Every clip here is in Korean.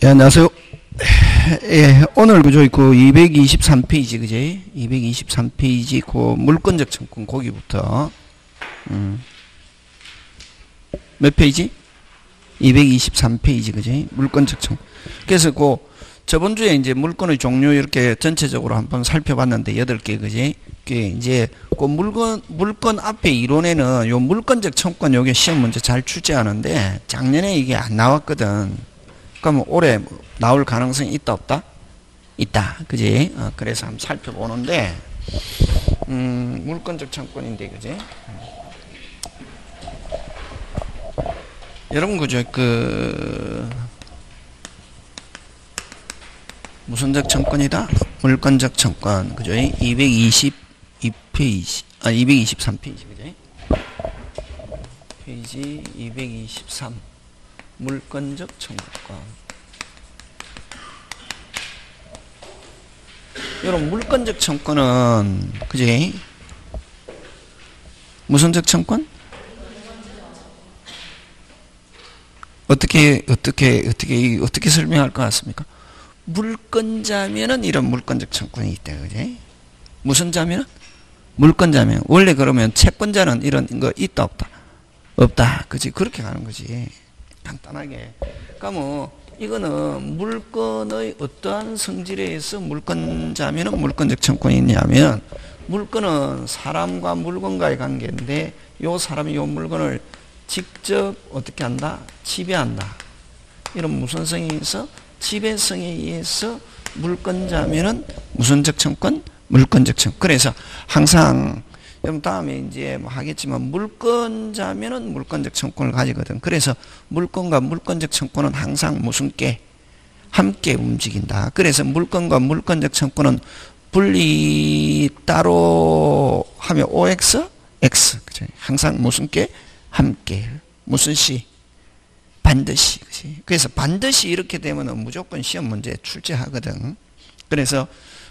예, 안녕하세요. 예, 오늘 그 223페이지, 그지? 223페이지, 그 물권적 청권 거기부터, 몇 페이지? 223페이지, 그지? 물권적 청권. 그래서 저번 주에 이제 물권의 종류 이렇게 전체적으로 한번 살펴봤는데, 8개, 그지? 그게 이제, 물권 앞에 이론에는 요 물권적 청권 요게 시험 문제 잘 출제하는데, 작년에 이게 안 나왔거든. 그러면 올해 나올 가능성이 있다 없다? 있다, 그지? 그래서 한번 살펴보는데 물권적 청권인데, 그지? 여러분 그죠? 무슨적 청권이다? 물권적 청권, 그죠? 222페이지, 223페이지, 그지? 페이지 223 물권적 청구권. 여러분 물권적 청구권은 그지? 무슨적 청구권? 어떻게 설명할 것 같습니까? 물권자면은 이런 물권적 청구권이 있다, 그지? 무슨 자면은? 물권자면. 원래 그러면 채권자는 이런 거 있다 없다? 없다, 그지? 그렇게 가는 거지. 간단하게. 그러면 이거는 물건의 어떠한 성질에 의해서 물권자면은 물권적 청권이 있냐면, 물건은 사람과 물건과의 관계인데 요 사람이 요 물건을 직접 어떻게 한다? 지배한다. 이런 무슨 성에 의해서? 지배성에 의해서 물권자면은 무슨적 청권? 물권적 청권. 그래서 항상 그럼 다음에 이제 뭐 하겠지만 물권자면은 물권적 청권을 가지거든. 그래서 물권과 물권적 청권은 항상 무슨 께? 함께 움직인다. 그래서 물권과 물권적 청권은 분리 따로 하면 OX, X. 그치? 항상 무슨 께? 함께. 무슨 시? 반드시. 그치? 그래서 반드시 이렇게 되면은 무조건 시험 문제에 출제하거든. 그래서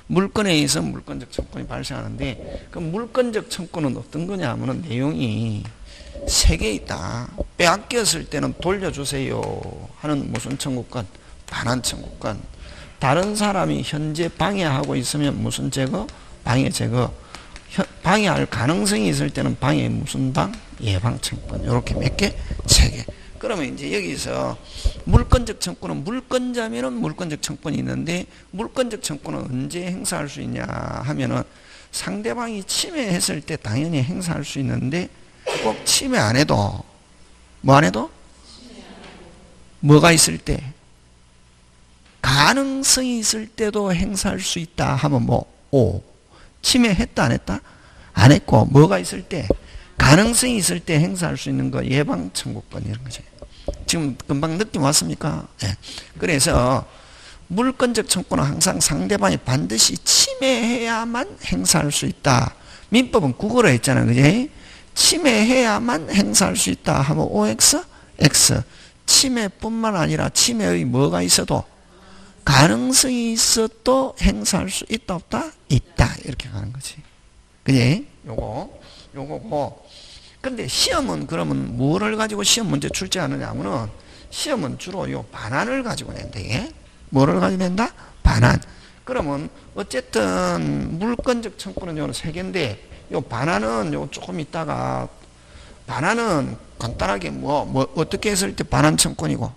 물권에 의해서 물권적 청권이 발생하는데, 그 물권적 청권은 어떤 거냐 하면은 내용이 3개 있다. 빼앗겼을 때는 돌려주세요 하는 무슨 청구권? 반환 청구권. 다른 사람이 현재 방해하고 있으면 무슨 제거? 방해 제거. 방해할 가능성이 있을 때는 방해 무슨 방? 예방 청구권. 이렇게 몇 개? 3개. 그러면 이제 여기서 물권적 청권은 물권자면은 물권적 청권이 있는데, 물권적 청권은 언제 행사할 수 있냐 하면은 상대방이 침해했을 때 당연히 행사할 수 있는데, 꼭 침해 안 해도 뭐 안 해도? 뭐가 있을 때? 가능성이 있을 때도 행사할 수 있다 하면 뭐? O. 침해했다 안 했다? 안 했고, 뭐가 있을 때? 가능성이 있을 때 행사할 수 있는 거 예방 청구권 이런 거죠. 지금 금방 느낌 왔습니까? 네. 그래서 물권적 청구는 항상 상대방이 반드시 침해해야만 행사할 수 있다. 민법은 국어로 했잖아요, 그지? 침해해야만 행사할 수 있다 하면 OX, X. 침해뿐만 아니라 침해의 뭐가 있어도 가능성이 있어도 행사할 수 있다 없다? 있다. 이렇게 가는 거지. 그지? 요거고. 근데 시험은 그러면 뭐를 가지고 시험 문제 출제하느냐 하면은, 시험은 주로 요 반환을 가지고 낸다. 이게 뭐를 가지고 낸다? 반환. 그러면 어쨌든 물권적 청구는 요 3개인데, 요 반환은 요 조금 있다가, 반환은 간단하게 뭐 어떻게 했을 때 반환 청구이고,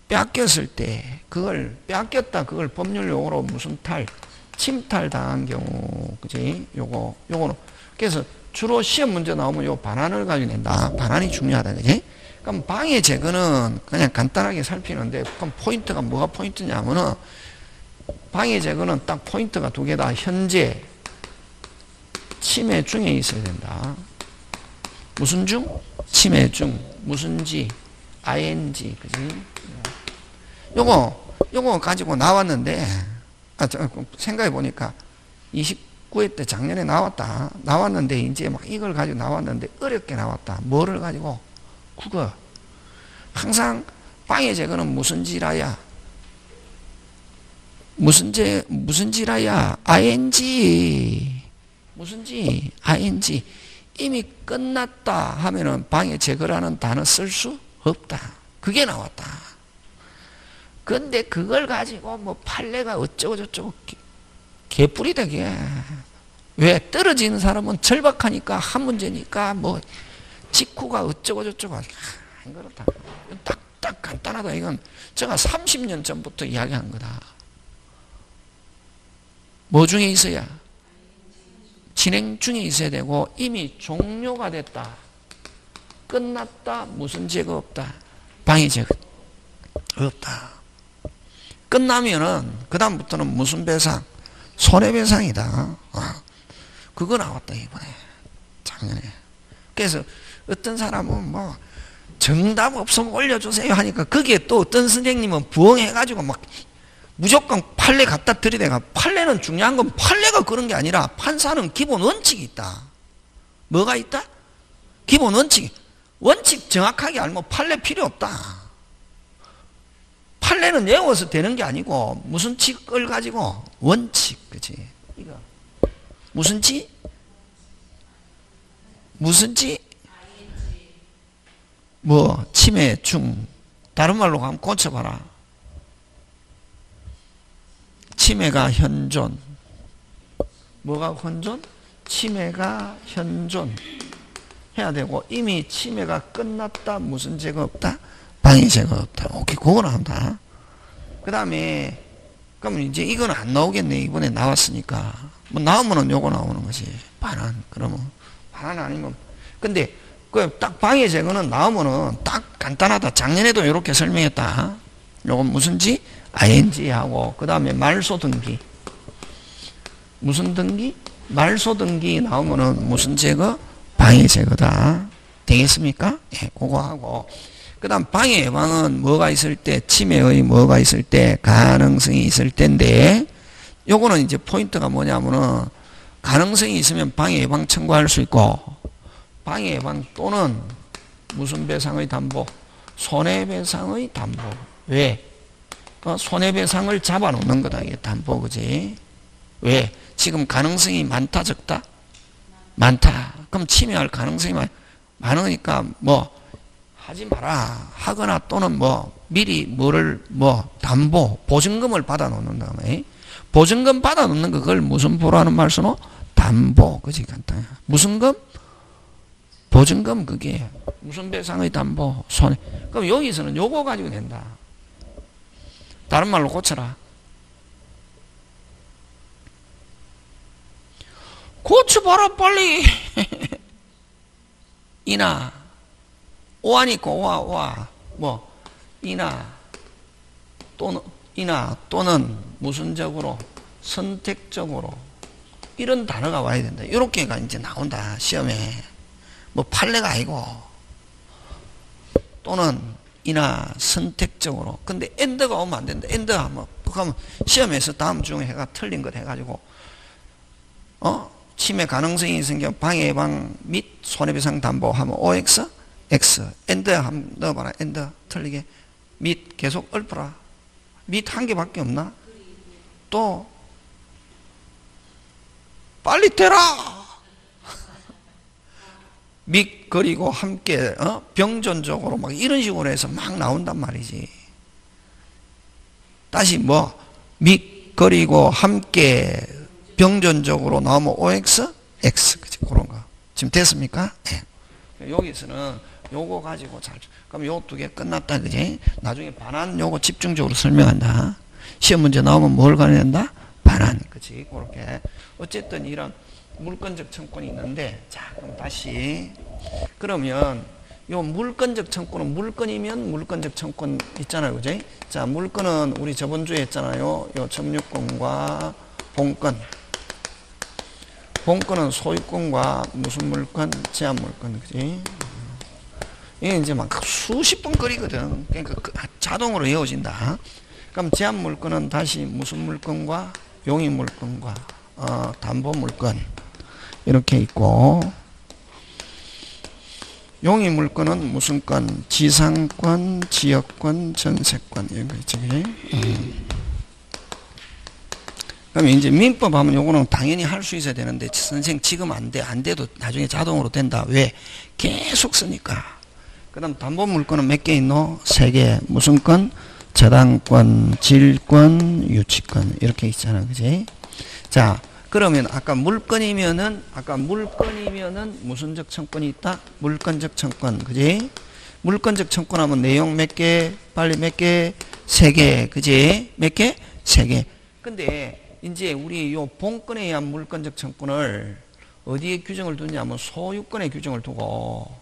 뺏겼을 때 그걸 뺏겼다, 그걸 법률 용어로 무슨 침탈 당한 경우, 그지? 요거는 그래서 주로 시험 문제 나오면 요 반환을 가지고 낸다. 반환이 중요하다, 그지? 그럼 방해 제거는 그냥 간단하게 살피는데, 그럼 포인트가 뭐가 포인트냐면은, 방해 제거는 딱 포인트가 2개다. 현재 침해 중에 있어야 된다. 무슨 중? 침해 중. 무슨 지? ing, 그지? 요거 가지고 나왔는데, 생각해 보니까 29회 때 작년에 나왔는데 이제 막 이걸 가지고 나왔는데 어렵게 나왔다. 뭐를 가지고? 국어. 항상 방해 제거는 무슨 지라야? 무슨 지라야? ing. 무슨 지? ing. 이미 끝났다 하면은 방해 제거라는 단어 쓸 수 없다. 그게 나왔다. 근데 그걸 가지고 뭐 판례가 어쩌고 저쩌고 개뿔이다 게. 왜? 떨어지는 사람은 절박하니까 한 문제니까 뭐 직후가 어쩌고 저쩌고. 그렇다. 딱 간단하다. 이건 제가 30년 전부터 이야기한 거다. 뭐 중에 있어야? 진행 중에 있어야 되고 이미 종료가 됐다. 끝났다. 무슨 죄가 없다. 방해 죄가 없다. 끝나면은 그 다음부터는 무슨 배상? 손해배상이다. 그거 나왔다 이번에 작년에. 그래서 어떤 사람은 뭐 정답 없으면 올려주세요 하니까 거기에 또 어떤 선생님은 부응해가지고 막 무조건 판례 갖다 들이대가. 판례는 중요한 건 판례가 그런 게 아니라 판사는 기본 원칙이 있다. 뭐가 있다? 기본 원칙. 원칙 정확하게 알면 판례 필요 없다. 판례는 외워서 되는 게 아니고 무슨 칙을 가지고 원칙. 그치? 이거 무슨 지? 무슨 지? 뭐 침해 중. 다른 말로 가면 고쳐봐라. 침해가 현존. 뭐가 현존? 침해가 현존 해야 되고 이미 침해가 끝났다. 무슨 죄가 없다? 방해 죄가 없다. 오케이, 그거 나온다. 그 다음에 그러면 이제 이건 안 나오겠네. 이번에 나왔으니까. 뭐 나오면은 요거 나오는 거지. 반환. 그러면 반환 아니면 근데 그 딱 방해 제거는 나오면은 딱 간단하다. 작년에도 이렇게 설명했다. 요건 무슨지? ing하고 그 다음에 말소 등기. 무슨 등기? 말소 등기 나오면은 무슨 제거? 방해 제거다. 되겠습니까? 예, 그거 하고. 그 다음 방해 예방은 뭐가 있을 때? 침해의 뭐가 있을 때? 가능성이 있을 때인데 요거는 이제 포인트가 뭐냐면은 가능성이 있으면 방해 예방 청구할 수 있고 방해 예방 또는 무슨 배상의 담보? 손해배상의 담보. 왜? 손해배상을 잡아놓는 거다. 이게 담보, 그지? 왜? 지금 가능성이 많다, 적다? 많다. 그럼 침해할 가능성이 많으니까 뭐 하지 마라. 하거나 또는 뭐 미리 뭐를 뭐 담보, 보증금을 받아 놓는 다음에 보증금 받아 놓는 거 그걸 무슨 보라는 말씀으로? 담보. 그지? 간단해. 무슨 금? 보증금. 그게 무슨 배상의 담보? 손해. 그럼 여기서는 요거 가지고 된다. 다른 말로 고쳐라. 고쳐봐라 빨리. 이나 오하니까 오하 뭐 이나 또는 무슨적으로 선택적으로 이런 단어가 와야 된다. 이렇게가 이제 나온다 시험에. 뭐 판례가 아니고 또는 이나 선택적으로. 근데 엔드가 오면 안 된다. 엔드 하면 그러면 시험에서 다음 중에 해가 틀린 것 해가지고 침해 가능성이 있는 경우 방해 예방 및 손해배상 담보하면 OX X 엔드 한번 넣어봐라. 엔드 틀리게 및 계속 읊어라. 및 한 개밖에 없나? 또 빨리 대라. 및 그리고 함께 병존적으로 막 이런 식으로 해서 막 나온단 말이지. 다시 뭐 및 그리고 함께 병존적으로 나오면 OX X. 그치? 그런 거 지금 됐습니까? 네. 여기서는 요거 가지고 그럼 요 두 개 끝났다. 그지? 나중에 반환 요거 집중적으로 설명한다. 시험 문제 나오면 뭘 가려낸다? 반환. 그치? 그렇게 어쨌든 이런 물권적 청구권이 있는데, 자, 그럼 다시. 그러면, 요 물권적 청구는 물권이면 물권적 청구권 있잖아요. 그죠? 자, 물권은 우리 저번 주에 했잖아요. 요 점유권과 본권. 본권은 소유권과 무슨 물권? 제한 물권. 그지? 이게 이제 막 수십 번 거리거든. 그러니까 자동으로 외워진다. 그럼 제한 물권은 다시 무슨 물권과 용의 물권과 담보 물권. 이렇게 있고, 용의 물권은 무슨 권? 지상권, 지역권, 전세권. 이런 거 있지. 그럼 이제 민법 하면 요거는 당연히 할 수 있어야 되는데, 선생 지금 안 돼. 안 돼도 나중에 자동으로 된다. 왜? 계속 쓰니까. 그 다음 담보 물권은 몇 개 있노? 3개. 무슨 권? 저당권, 질권, 유치권 이렇게 있잖아, 그지? 자, 그러면 아까 물건이면은 무슨적 청권이 있다? 물건적 청권, 그지? 물건적 청권하면 내용 몇 개? 빨리 몇 개? 3개, 그지? 몇 개? 3개. 근데 이제 우리 요 본건에 의한 물건적 청권을 어디에 규정을 두냐면 소유권에 규정을 두고,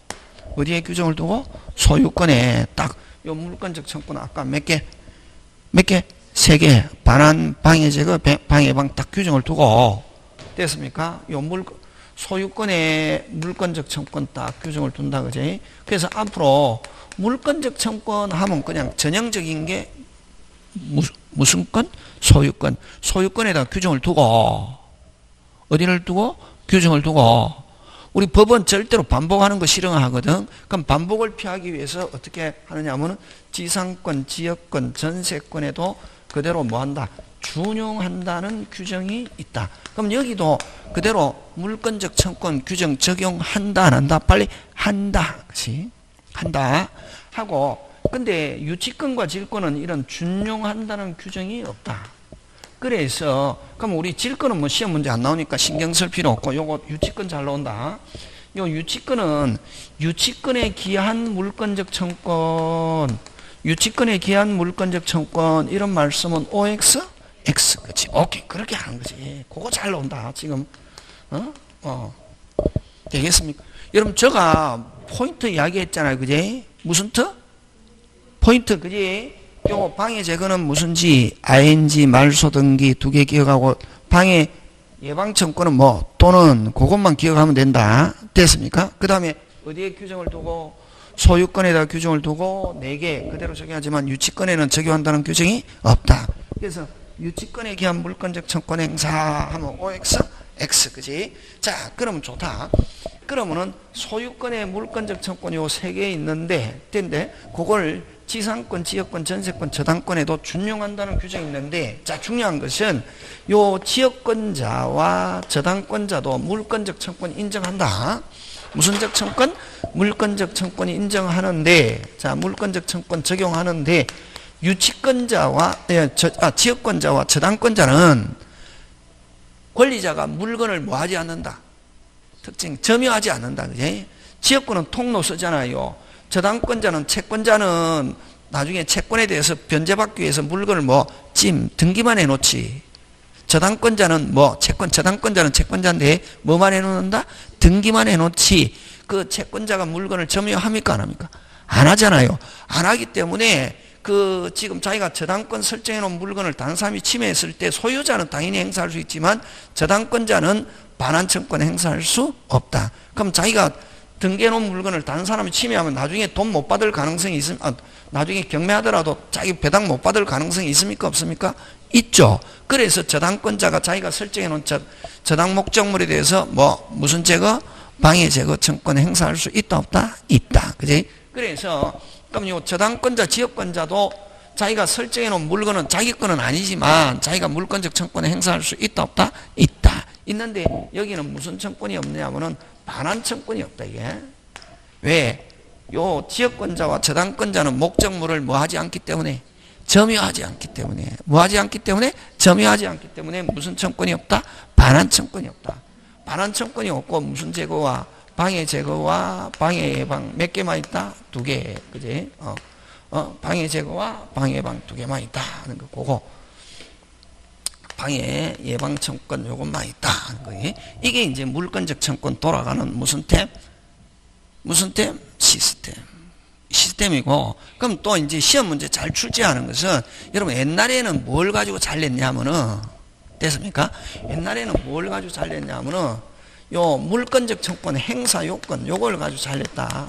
어디에 규정을 두고? 소유권에 딱 요 물건적 청권 아까 몇 개? 3개. 반환, 방해 제거, 방해방 딱 규정을 두고 됐습니까? 요 소유권에 물건적 청권 딱 규정을 둔다, 그지? 그래서 앞으로 물건적 청권 하면 그냥 전형적인 게 무슨 건? 소유권. 소유권에다 규정을 두고, 어디를 두고? 규정을 두고. 우리 법은 절대로 반복하는 거 싫어하거든. 그럼 반복을 피하기 위해서 어떻게 하느냐 하면은 지상권, 지역권, 전세권에도 그대로 뭐 한다? 준용한다는 규정이 있다. 그럼 여기도 그대로 물건적 청권 규정 적용한다, 안 한다? 빨리 한다. 그치? 한다. 하고, 근데 유치권과 질권은 이런 준용한다는 규정이 없다. 그래서 그럼 우리 질권은 뭐 시험 문제 안 나오니까 신경 쓸 필요 없고 요거 유치권 잘 나온다. 요 유치권은 유치권에 기한 물건적 청권, 유치권에 기한 물건적 청권 이런 말씀은 OX? X. 그치? 오케이. 그렇게 하는 거지. 그거 잘 나온다. 지금 되겠습니까? 여러분 제가 포인트 이야기했잖아요. 그지? 무슨 트? 포인트. 그지? 요거 방해 제거는 무슨지 ing 말소 등기 2개 기억하고 방해 예방 청구는 뭐 또는 그것만 기억하면 된다. 됐습니까? 그 다음에 어디에 규정을 두고 소유권에다 규정을 두고 4개 그대로 적용하지만 유치권에는 적용한다는 규정이 없다. 그래서 유치권에 기한 물건적 청권 행사하면 OX X, 그지? 자, 그러면 좋다. 그러면은 소유권에 물건적 청권이 요 3개 있는데, 그걸 지상권, 지역권, 전세권, 저당권에도 준용한다는 규정이 있는데, 자, 중요한 것은 요 지역권자와 저당권자도 물건적 청권 인정한다. 무슨적 청권? 물건적 청권이 인정하는데, 자, 물건적 청권 적용하는데, 유치권자와, 지역권자와 저당권자는 권리자가 물건을 뭐 하지 않는다. 특징, 점유하지 않는다. 그지? 지역권은 통로 쓰잖아요. 저당권자는 채권자는 나중에 채권에 대해서 변제받기 위해서 물건을 뭐 등기만 해놓지. 저당권자는 뭐 저당권자는 채권자인데 뭐만 해놓는다? 등기만 해놓지. 그 채권자가 물건을 점유합니까? 안 합니까? 안 하잖아요. 안 하기 때문에 지금 자기가 저당권 설정해 놓은 물건을 다른 사람이 침해했을 때 소유자는 당연히 행사할 수 있지만 저당권자는 반환청권 행사할 수 없다. 그럼 자기가 등기해 놓은 물건을 다른 사람이 침해하면 나중에 돈 못 받을 가능성이 나중에 경매하더라도 자기 배당 못 받을 가능성이 있습니까? 없습니까? 있죠. 그래서 저당권자가 자기가 설정해 놓은 저당 목적물에 대해서 무슨 제거? 방해 제거 청권 행사할 수 있다 없다? 있다. 그지? 그래서 그럼 요 저당권자, 지역권자도 자기가 설정해 놓은 물건은 자기 거는 아니지만 자기가 물건적 청권을 행사할 수 있다 없다? 있다. 있는데 여기는 무슨 청권이 없냐면은 반환 청권이 없다. 이게 왜? 요 지역권자와 저당권자는 목적물을 뭐 하지 않기 때문에 점유하지 않기 때문에 뭐하지 않기 때문에 점유하지 않기 때문에 무슨 청권이 없다? 반환 청권이 없다. 반환 청권이 없고 무슨 제거와 방해 제거와 방해 예방 몇 개만 있다? 2개. 그지? 방해 제거와 방해 예방 2개만 있다 하는 거. 그거 방해 예방 청권 요것만 있다 하는 거예요. 이게 이제 물건적 청권 돌아가는 무슨 템? 무슨 템? 시스템이고, 그럼 또 이제 시험 문제 잘 출제하는 것은 여러분 옛날에는 뭘 가지고 잘 냈냐면은 됐습니까? 옛날에는 뭘 가지고 잘 냈냐면은 요 물건적 청권 행사 요건 요걸 가지고 잘 냈다.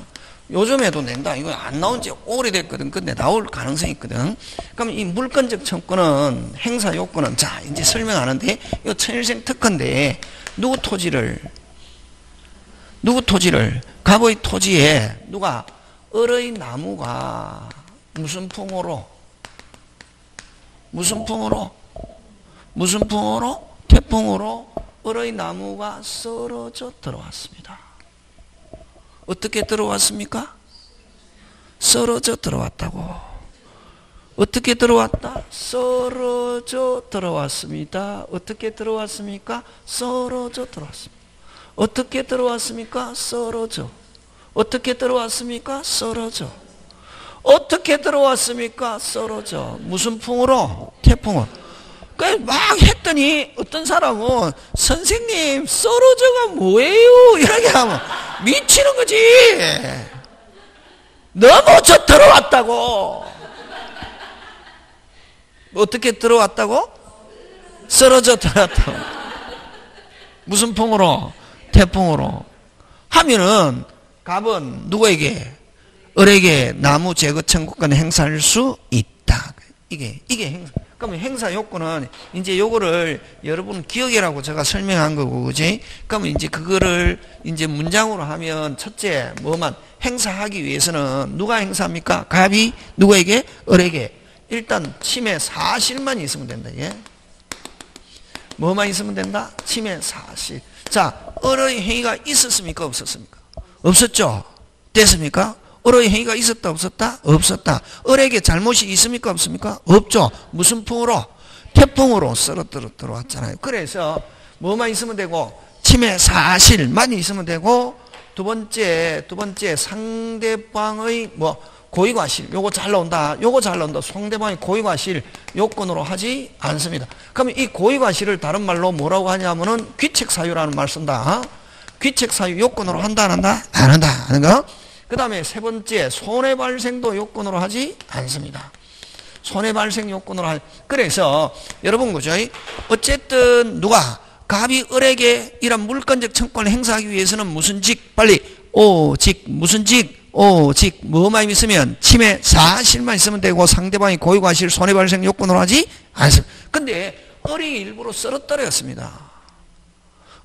요즘에도 낸다. 이거 안 나온 지 오래됐거든. 근데 나올 가능성이 있거든. 그럼 이 물건적 청권은 행사 요건은 자 이제 설명하는데 이거 천일생 특허인데 누구 토지를 갑의 토지에 누가 을의 나무가 무슨 풍으로 태풍으로 을의 나무가 썰어져 들어왔습니다. 어떻게 들어왔습니까? 썰어져 들어왔다고. 어떻게 들어왔다? 썰어져 들어왔습니다. 어떻게 들어왔습니까? 썰어져 들어왔습니다. 어떻게 들어왔습니까? 썰어져. 어떻게 들어왔습니까? 썰어져. 어떻게 들어왔습니까? 썰어져. 무슨 풍으로? 태풍으로. 막 했더니 어떤 사람은 선생님 썰어져가 뭐예요? 이렇게 하면 미치는 거지. 너무 저 들어왔다고. 어떻게 들어왔다고? 썰어져 들어왔다고. 무슨 풍으로? 태풍으로. 하면은 갑은 누구에게? 을에게 나무 제거 청구권 행사할 수 있다. 이게 행사. 그러면 행사 요건은 이제 요거를 여러분 기억이라고 제가 설명한 거고, 그지? 그러면 이제 그거를 이제 문장으로 하면 첫째 뭐만 행사하기 위해서는 누가 행사합니까? 갑이 누구에게? 을에게. 일단 침해 사실만 있으면 된다. 예? 뭐만 있으면 된다? 침해 사실. 자, 을의 행위가 있었습니까? 없었습니까? 없었죠? 됐습니까? 을의 행위가 있었다 없었다? 없었다. 을에게 잘못이 있습니까? 없습니까? 없죠. 무슨 풍으로? 태풍으로 썰어들어 들어왔잖아요. 그래서 뭐만 있으면 되고? 침해 사실만 있으면 되고, 두 번째 상대방의 고의과실, 요거 잘 나온다. 요거 잘 나온다. 상대방의 고의과실 요건으로 하지 않습니다. 그러면 이 고의과실을 다른 말로 뭐라고 하냐면은 귀책사유라는 말 쓴다. 귀책사유 요건으로 한다, 안 한다? 안 한다. 하는 거. 그 다음에 세 번째, 손해발생도 요건으로 하지 않습니다. 손해발생 요건으로 하지. 그래서 여러분, 그죠? 어쨌든 누가 갑이 을에게 이런 물권적 청구권을 행사하기 위해서는 무슨 직? 빨리 오직. 무슨 직? 오직. 뭐만 있으면 침해 사실만 있으면 되고, 상대방이 고의과실 손해발생 요건으로 하지 않습니다. 근데 을이 일부러 썰어떨었습니다.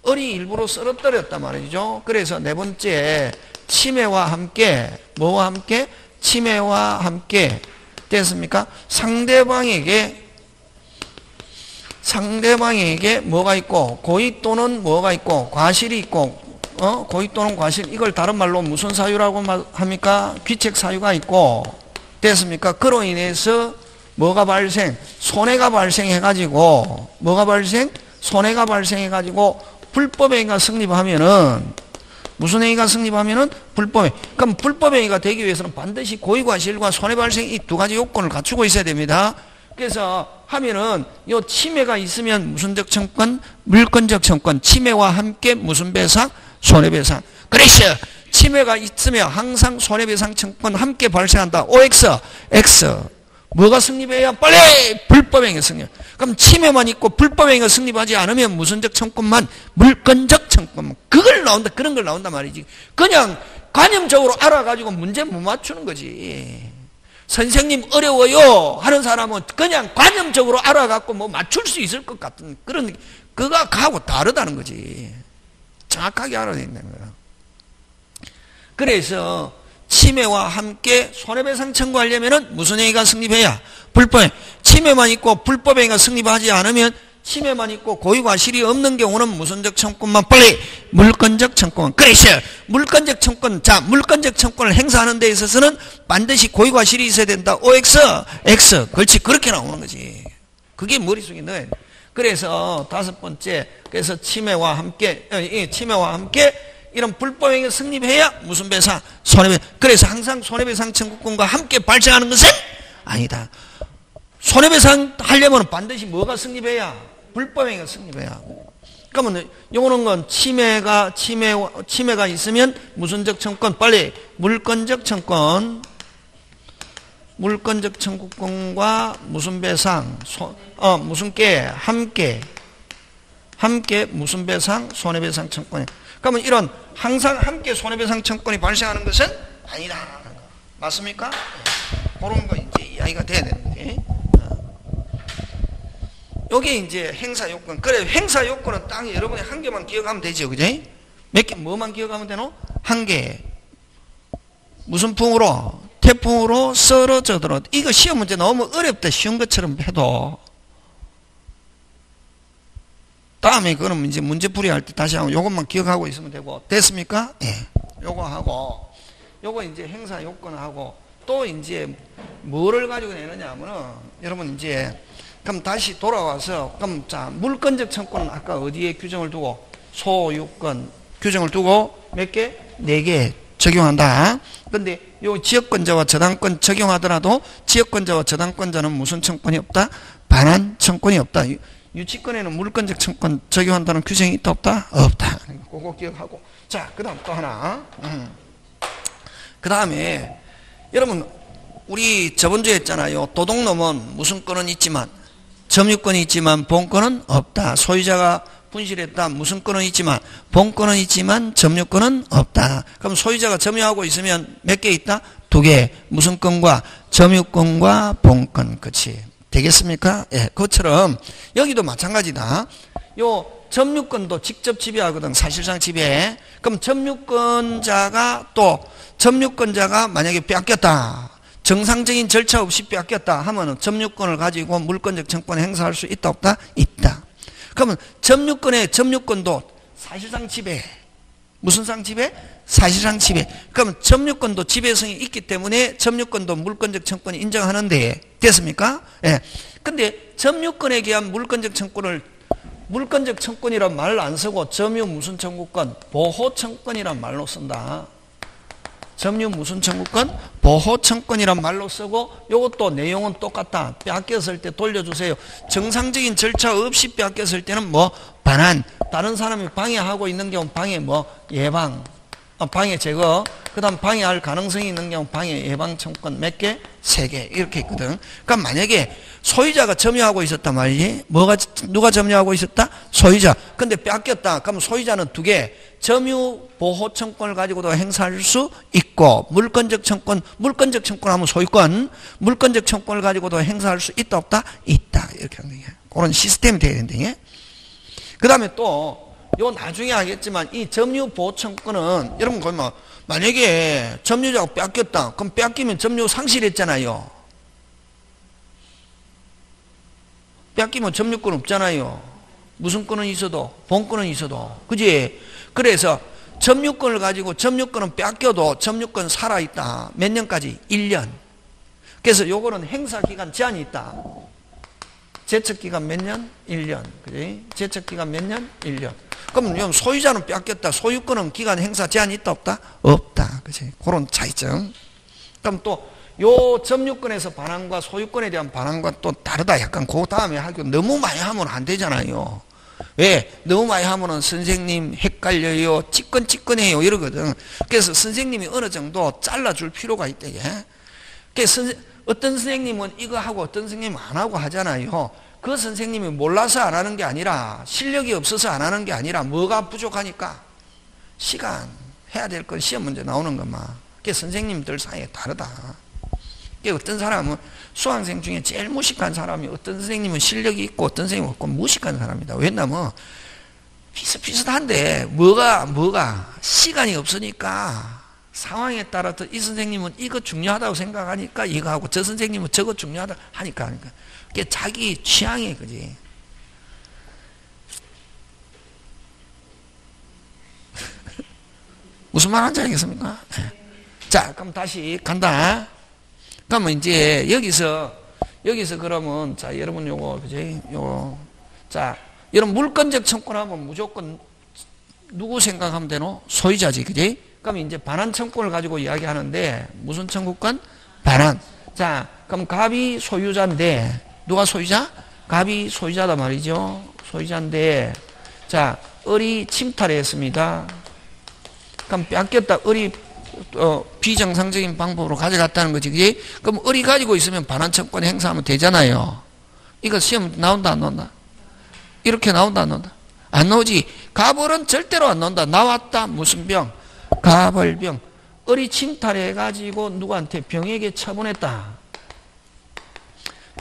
을이 일부러 썰어떨었단 말이죠. 그래서 네 번째, 침해와 함께 뭐와 함께? 침해와 함께 됐습니까? 상대방에게 뭐가 있고, 고의 또는 뭐가 있고, 과실이 있고, 고의 또는 과실, 이걸 다른 말로 무슨 사유라고 합니까? 귀책 사유가 있고, 됐습니까? 그로 인해서 뭐가 발생? 손해가 발생해가지고, 뭐가 발생? 손해가 발생해가지고 불법 행위가 성립하면은, 무슨 행위가 성립하면은? 불법행위. 그럼 불법행위가 되기 위해서는 반드시 고의과실과 손해발생 이 두 가지 요건을 갖추고 있어야 됩니다. 그래서 하면은 요 침해가 있으면 무슨적 청구권? 물권적 청구권. 침해와 함께 무슨 배상? 손해배상. 그래서 침해가 있으면 항상 손해배상 청구권 함께 발생한다. OX, X. 뭐가 성립해야? 빨리 불법행위 성립. 그럼 침해만 있고 불법행위가 성립하지 않으면 무슨적 청구권만? 물권적 청구권만. 그걸 나온다. 그런 걸 나온단 말이지. 그냥 관념적으로 알아가지고 문제 못 맞추는 거지. 선생님 어려워요 하는 사람은 그냥 관념적으로 알아갖고 뭐 맞출 수 있을 것 같은 그런, 그가 가하고 다르다는 거지. 정확하게 알아야 된다는 거야. 그래서 침해와 함께 손해배상 청구하려면은 무슨 행위가 성립해야? 불법행위. 침해만 있고 불법행위가 성립하지 않으면, 침해만 있고 고의과실이 없는 경우는 무슨적 청구권만? 빨리 물권적 청구권. 그래서 물권적 청구권, 자, 물권적 청구권을 행사하는 데 있어서는 반드시 고의과실이 있어야 된다. OX, X. 그렇지. 그렇게 나오는 거지. 그게 머릿속에 넣어야 돼. 그래서 다섯 번째, 그래서 침해와 함께 이런 불법행위가 성립해야 무슨 배상? 손해배상. 그래서 항상 손해배상 청구권과 함께 발생하는 것은 아니다. 손해배상 하려면 반드시 뭐가 성립해야? 불법행위가 성립해야. 그러면 요거는 건 침해가 있으면 무슨적 청구권? 빨리 물권적 청구권. 물권적 청구권과 무슨 배상? 무슨 게? 함께 무슨 배상? 손해배상 청구권. 그러면 이런 항상 함께 손해배상 청구권이 발생하는 것은 아니다. 맞습니까? 그런 거 이제 이야기가 돼야 되는 거지. 요게 이제 행사 요건. 그래, 행사 요건은 딱 여러분이 한 개만 기억하면 되죠. 그죠? 몇 개, 뭐만 기억하면 되노? 한 개. 무슨 풍으로? 태풍으로 썰어져 들어. 이거 시험 문제 너무 어렵다. 쉬운 것처럼 해도. 다음에 그럼 이제 문제풀이 할 때 다시 하고 요것만 기억하고 있으면 되고. 됐습니까? 예. 요거 하고, 요거 이제 행사 요건하고, 또 이제 뭐를 가지고 내느냐 하면은, 여러분 이제, 그럼 다시 돌아와서, 그럼 자, 물권적 청구는 아까 어디에 규정을 두고, 소유권 규정을 두고 몇 개? 4개 적용한다. 근데 요 지역권자와 저당권 적용하더라도 지역권자와 저당권자는 무슨 청권이 없다? 반환 청권이 없다. 유치권에는 물권적 청권 적용한다는 규정이 있다 없다? 없다. 그거 기억하고. 자, 그 다음 또 하나. 그 다음에 여러분 우리 저번주에 했잖아요. 도둑놈은 무슨 권은 있지만 점유권이 있지만 본권은 없다. 소유자가 분실했다. 무슨 권은 있지만 본권은 있지만 점유권은 없다. 그럼 소유자가 점유하고 있으면 몇 개 있다? 2개. 무슨 권과 점유권과 본권. 그치 되겠습니까? 예, 그것처럼 여기도 마찬가지다. 요 점유권도 직접 지배하거든. 사실상 지배. 그럼 점유권자가 만약에 뺏겼다. 정상적인 절차 없이 뺏겼다 하면은 점유권을 가지고 물권적 청권을 행사할 수 있다 없다? 있다. 그러면 점유권도 사실상 지배. 무슨 상 지배? 사실상 지배. 그러면 점유권도 지배성이 있기 때문에 점유권도 물권적 청권이 인정하는데 됐습니까? 예. 근데 점유권에 대한 물권적 청권이란 말을 안 쓰고 점유 무슨 청구권? 보호 청권이란 말로 쓴다. 점유 무슨 청구권? 보호 청권이란 말로 쓰고 이것도 내용은 똑같다. 뺏겼을 때 돌려주세요. 정상적인 절차 없이 뺏겼을 때는 뭐 반환. 다른 사람이 방해하고 있는 경우 방해 예방. 방해 제거. 그 다음 방해할 가능성이 있는 경우 방해 예방 청권 몇 개? 3개. 이렇게 있거든. 그러니까 만약에 소유자가 점유하고 있었단 말이지. 누가 점유하고 있었다? 소유자. 근데 뺏겼다. 그럼 소유자는 2개. 점유 보호 청권을 가지고도 행사할 수 있고, 물권적 청권 하면 소유권, 물권적 청권을 가지고도 행사할 수 있다 없다? 있다. 이렇게 하는 거예요. 그런 시스템이 돼야 된다. 그 다음에 또 요 나중에 하겠지만 이 점유 보호 청권은 여러분 거의 뭐 만약에 점유자가 뺏겼다. 그럼 뺏기면 점유 상실했잖아요. 뺏기면 점유권 없잖아요. 무슨 권은 있어도 본권은 있어도. 그지? 그래서 점유권을 가지고 점유권은 뺏겨도 점유권 살아있다. 몇 년까지? 1년. 그래서 요거는 행사기간 제한이 있다. 제척기간 몇 년? 1년. 그지? 제척기간 몇 년? 1년. 그럼 소유자는 뺏겼다. 소유권은 기간 행사 제한이 있다 없다? 없다. 그지? 그런 차이점. 그럼 또 요 점유권에서 반환과 소유권에 대한 반환과 또 다르다. 약간 그 다음에 하고 너무 많이 하면 안 되잖아요. 왜? 너무 많이 하면은 선생님 헷갈려요. 찌끈해요. 이러거든. 그래서 선생님이 어느 정도 잘라줄 필요가 있다. 그래서 어떤 선생님은 이거 하고 어떤 선생님은 안 하고 하잖아요. 그 선생님이 몰라서 안 하는 게 아니라 실력이 없어서 안 하는 게 아니라 뭐가 부족하니까 시간 해야 될 건 시험 문제 나오는 것만. 그게 선생님들 사이에 다르다. 어떤 사람은 수강생 중에 제일 무식한 사람이 어떤 선생님은 실력이 있고 어떤 선생님은 없고 무식한 사람이다. 왜냐면 비슷비슷한데 뭐가 시간이 없으니까 상황에 따라서 이 선생님은 이거 중요하다고 생각하니까 이거 하고 저 선생님은 저거 중요하다 하니까 그게 자기 취향이에요. 그지? 무슨 말 하는지 알겠습니까? 자, 그럼 다시 간다. 그러면 이제 여기서 그러면 자 여러분 요거 그지? 요거 자 여러분 물권적 청권하면 무조건 누구 생각하면 되노? 소유자지, 그지? 그럼 이제 반환 청권을 가지고 이야기하는데 무슨 청구권? 반환. 자 그럼 갑이 소유자인데 누가 소유자? 갑이 소유자다 말이죠. 소유자인데 자 을이 침탈했습니다. 그럼 뺏겼다. 을이 비정상적인 방법으로 가져갔다는 거지. 그지? 그럼 을이 가지고 있으면 반환 청권 행사하면 되잖아요. 이거 시험 나온다 안 나온다? 이렇게 나온다 안 나온다? 안 나오지. 갑을은 절대로 안 나온다. 나왔다. 무슨 병? 갑을병. 을이 침탈해가지고 누구한테? 병에게 처분했다.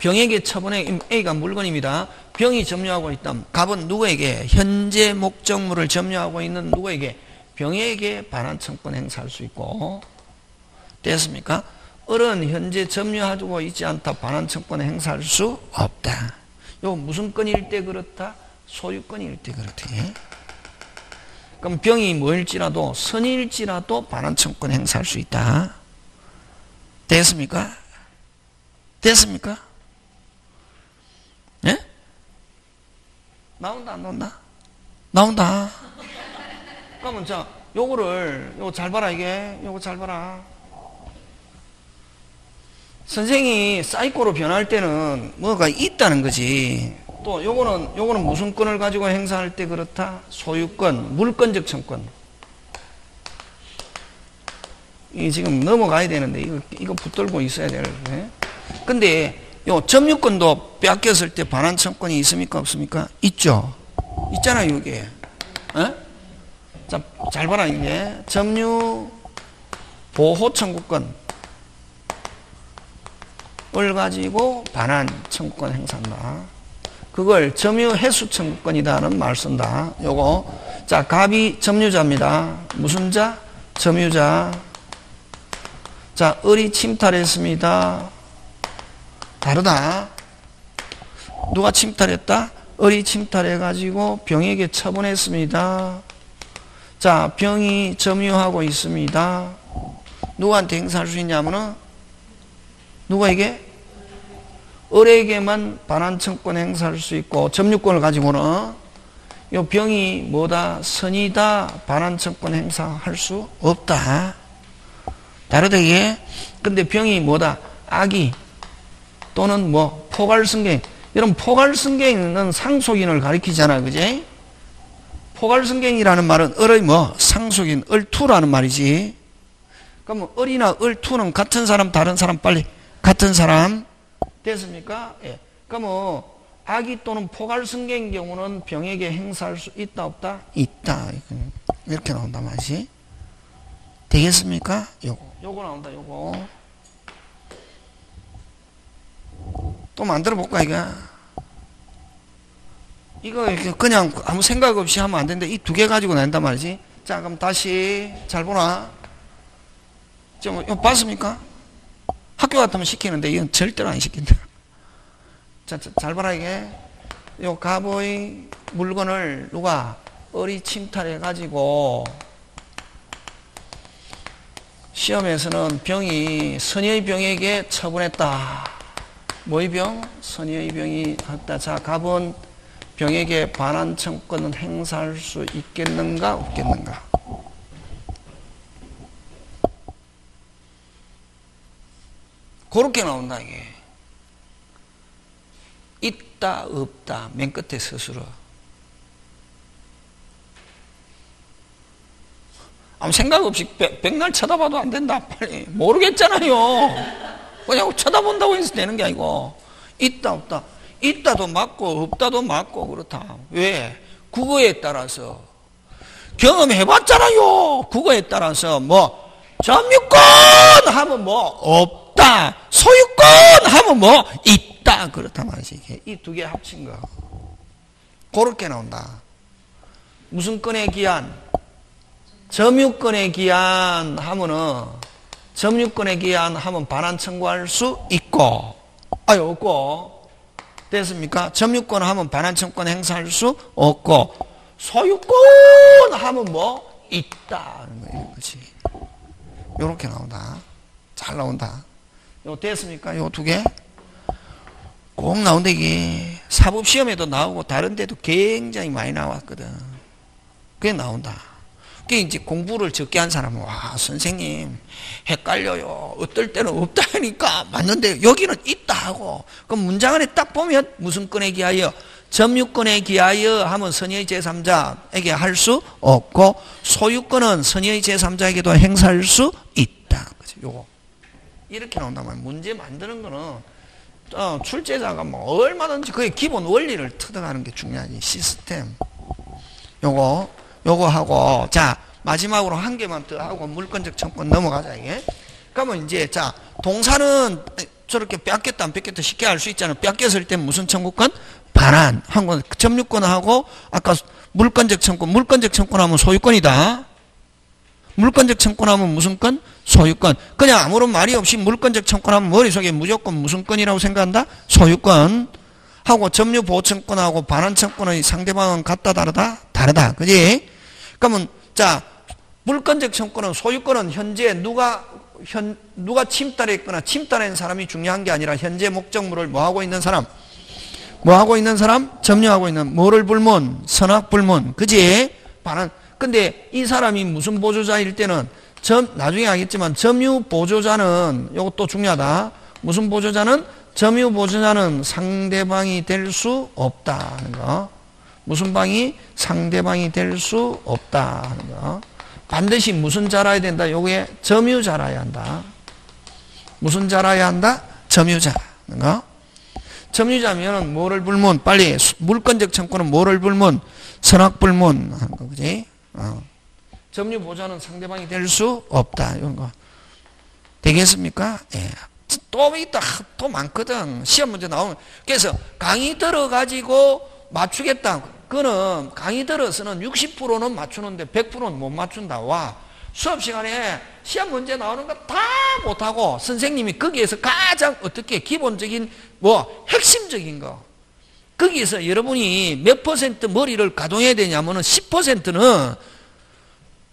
병에게 처분해. A가 물건입니다. 병이 점유하고 있다. 갑은 누구에게? 현재 목적물을 점유하고 있는 누구에게? 병에게 반환 청권 행사할 수 있고. 됐습니까? 을은 현재 점유하고 있지 않다. 반환 청권 행사할 수 없다. 요 무슨 건일 때 그렇다? 소유권일 때 그렇다. 그럼 병이 뭐일지라도 선일지라도 반환 청권 행사할 수 있다. 됐습니까? 됐습니까? 예? 나온다, 안 나온다? 나온다. 그러면 자, 요거 잘 봐라, 이게. 요거 잘 봐라. 선생이 사이코로 변할 때는 뭐가 있다는 거지. 또 요거는 무슨 건을 가지고 행사할 때 그렇다? 소유권, 물권적 청권. 이 지금 넘어가야 되는데 이거 붙들고 있어야 되는데. 근데 요 점유권도 뺏겼을 때 반환 청권이 있습니까, 없습니까? 있죠. 있잖아요, 이게. 어? 자, 잘 봐라, 이게. 점유 보호 청구권. 을 가지고 반환 청구권 행사한다. 그걸 점유 해수 청구권이다는 말 쓴다. 요거. 자, 갑이 점유자입니다. 무슨 자? 점유자. 자, 을이 침탈했습니다. 다르다. 누가 침탈했다? 을이 침탈해가지고 병에게 처분했습니다. 자, 병이 점유하고 있습니다. 누구한테 행사할 수 있냐면은 누가 이게? 을에게만 반환청권 행사할 수 있고 점유권을 가지고는 이 병이 뭐다? 선이다. 반환청권 행사할 수 없다. 다르다 이게? 근데 병이 뭐다? 악이 또는 뭐 포괄승갱. 여러분 포괄승갱은 상속인을 가리키잖아, 그지? 포괄승갱이라는 말은 을의 뭐 상속인 을투라는 말이지. 그러면 을이나 을투는 같은 사람 다른 사람 빨리 같은 사람 됐습니까? 예. 그러면 악이 또는 포괄승계인 경우는 병에게 행사할 수 있다 없다? 있다. 이렇게 나온단 말이지. 되겠습니까? 요거 나온다. 요거 또 만들어 볼까 이거 그냥 아무 생각 없이 하면 안 되는데 이 두 개 가지고 낸단 말이지. 자, 그럼 다시 잘 보나? 지금 이거 봤습니까? 학교 같으면 시키는데 이건 절대로 안 시킨다. 자, 잘 봐라 이게. 요 갑의 물건을 누가 을이 침탈해 가지고 시험에서는 병이 선의의 병에게 처분했다. 뭐의 병? 선의의 병이 했다. 자, 갑은 병에게 반환 청구권은 행사할 수 있겠는가 없겠는가? 그렇게 나온다 이게. 있다 없다 맨 끝에 스스로. 아무 생각 없이 백날 쳐다봐도 안 된다. 빨리 모르겠잖아요. 그냥 쳐다본다고 해서 되는 게 아니고 있다 없다. 있다도 맞고 없다도 맞고 그렇다. 왜? 국어에 따라서 경험해봤잖아요. 국어에 따라서 뭐 점유권 하면 뭐 없다. 소유권 하면 뭐 있다. 그렇단 말이지. 이 두 개 합친 거. 그렇게 나온다. 무슨 건의 기한? 점유권의 기한 하면은 점유권의 기한 하면 반환 청구할 수 있고 없고 됐습니까? 점유권 하면 반환 청구권 행사할 수 없고 소유권 하면 뭐 있다. 이런 거지. 요렇게 나온다. 잘 나온다. 요 됐습니까? 요 두 개? 꼭 나온다 이게. 사법시험에도 나오고 다른 데도 굉장히 많이 나왔거든. 그게 나온다. 그게 이제 공부를 적게 한 사람은 와 선생님 헷갈려요. 어떨 때는 없다 하니까 맞는데 여기는 있다 하고 그럼 문장 안에 딱 보면 무슨 건에 기하여 점유권에 기하여 하면 선의의 제3자에게 할 수 없고 소유권은 선의의 제3자에게도 행사할 수 있다. 그치? 요거 이렇게 나온단 말이야. 문제 만드는 거는 출제자가 뭐 얼마든지 그의 기본 원리를 터득하는 게 중요하지. 시스템 요거 하고 자 마지막으로 한 개만 더 하고 물권적 청구권 넘어가자 이게. 그러면 이제 자 동사는 저렇게 뺏겼다 안 뺏겼다 쉽게 알 수 있잖아. 뺏겼을 때 무슨 청구권? 반환 한 건 점유권하고 아까 물권적 청구권. 물권적 청구권하면 소유권이다. 물권적 청구권하면 무슨 권? 소유권. 그냥 아무런 말이 없이 물권적 청구권하면 머릿속에 무조건 무슨 권이라고 생각한다? 소유권. 하고 점유보호청권하고 반환청권의 상대방은 같다 다르다? 다르다. 그지? 그러면 자 물권적 청권은 소유권은 현재 누가 누가 침탈했거나 침탈한 사람이 중요한 게 아니라 현재 목적물을 뭐 하고 있는 사람? 뭐 하고 있는 사람? 점유하고 있는 뭐를 불문? 선악불문. 그지? 반환. 근데 이 사람이 무슨 보조자일 때는 나중에 하겠지만 점유 보조자는 이것도 중요하다. 무슨 보조자는? 점유 보조자는 상대방이 될 수 없다 하는 거. 무슨 방이? 상대방이 될 수 없다 하는 거. 반드시 무슨 자라야 된다? 요게 점유 자라야 한다. 무슨 자라야 한다? 점유자 하는 거. 점유자면은 뭐를 불문? 빨리 물권적 청구는 뭐를 불문? 선악불문 하는 거, 그지? 점유 보좌는 상대방이 될 수 없다. 이런 거. 되겠습니까? 예. 또 있다. 또 많거든. 시험 문제 나오면. 그래서 강의 들어가지고 맞추겠다. 그거는 강의 들어서는 60%는 맞추는데 100%는 못 맞춘다. 와. 수업 시간에 시험 문제 나오는 거 다 못하고 선생님이 거기에서 가장 어떻게 기본적인 핵심적인 거. 거기에서 여러분이 몇 퍼센트 머리를 가동해야 되냐면은 10%는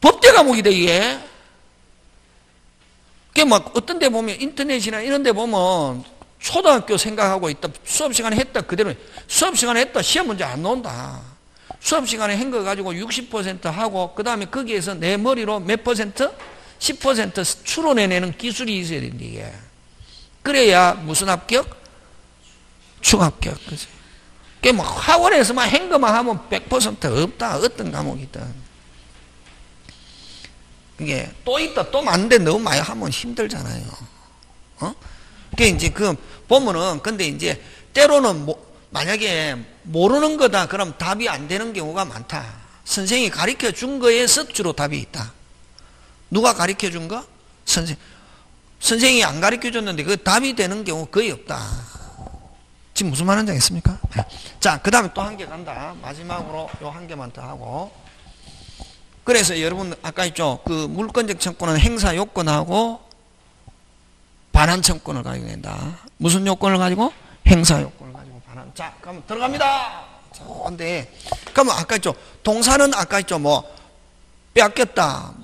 법대 과목이 돼, 이게. 그게 막 어떤 데 보면 인터넷이나 이런 데 보면 초등학교 생각하고 있다. 수업 시간에 했다. 그대로. 수업 시간에 했다. 시험 문제 안 나온다. 수업 시간에 한 거 가지고 60% 하고 그 다음에 거기에서 내 머리로 몇 퍼센트? 10% 추론해내는 기술이 있어야 된다, 이게. 그래야 무슨 합격? 축합격. 그치? 그게 뭐 학원에서만 한 거만 하면 100% 없다. 어떤 과목이든. 이게 또 있다. 또 많은데 너무 많이 하면 힘들잖아요. 그게 이제 보면은 근데 이제 때로는 만약에 모르는 거다. 그럼 답이 안 되는 경우가 많다. 선생님이 가르쳐 준 거에서 주로 답이 있다. 누가 가르쳐 준 거? 선생님이 안 가르쳐 줬는데 그 답이 되는 경우 거의 없다. 지금 무슨 말인지 알겠습니까? 자, 그 다음에 또 한 개 간다. 마지막으로 요 한 개만 더 하고. 그래서 여러분 아까 했죠. 그 물권적 청구는 행사 요건하고 반환 청구를 가지고 된다. 무슨 요건을 가지고? 행사 요건을 가지고 반환. 자, 그럼 들어갑니다. 자, 근데 그러면 아까 했죠. 동사는 아까 했죠. 빼앗겼다.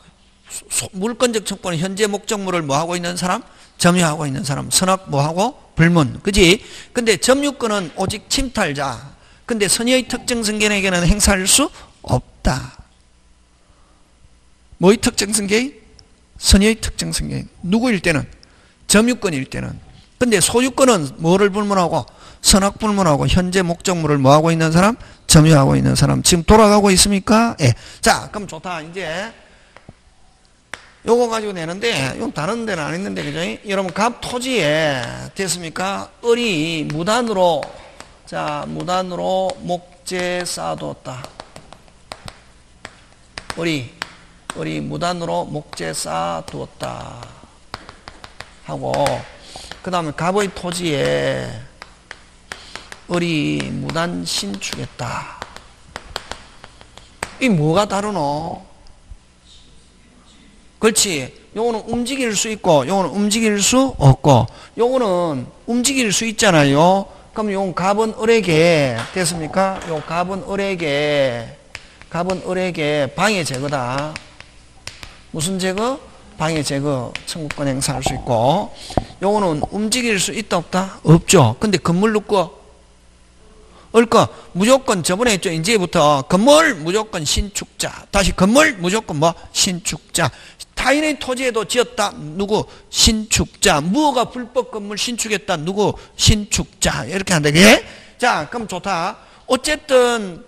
물권적 청구는 현재 목적물을 뭐 하고 있는 사람? 점유하고 있는 사람. 선악 뭐 하고? 불문. 그지? 근데 점유권은 오직 침탈자. 근데 선의의 특정 승계인에게는 행사할 수 없다. 뭐의 특정 승계인? 선의의 특정 승계인. 누구일 때는? 점유권일 때는. 근데 소유권은 뭐를 불문하고? 선악 불문하고 현재 목적물을 뭐 하고 있는 사람? 점유하고 있는 사람. 지금 돌아가고 있습니까? 예. 자, 그럼 좋다. 이제 요거 가지고 내는데 이건 다른 데는 안 했는데 그죠? 여러분 갑 토지에 됐습니까? 을이 무단으로 목재 쌓아두었다. 을이 무단으로 목재 쌓아두었다 하고 그 다음에 갑의 토지에 을이 무단 신축했다. 이 뭐가 다르노? 그렇지. 요거는 움직일 수 있고 요거는 움직일 수 없고 요거는 움직일 수 있잖아요. 그럼 요건 갑은 을에게 됐습니까? 요 갑은 을에게 방해 제거다. 무슨 제거? 방해 제거 청구권 행사할 수 있고 요거는 움직일 수 있다 없다? 없죠. 근데 건물 누구? 그러니까 무조건 저번에 했죠. 이제부터 건물 무조건 신축자. 다시 건물 무조건 신축자. 타인의 토지에도 지었다. 누구? 신축자. 무허가 불법 건물 신축했다. 누구? 신축자. 이렇게 한다. 예? 자, 그럼 좋다. 어쨌든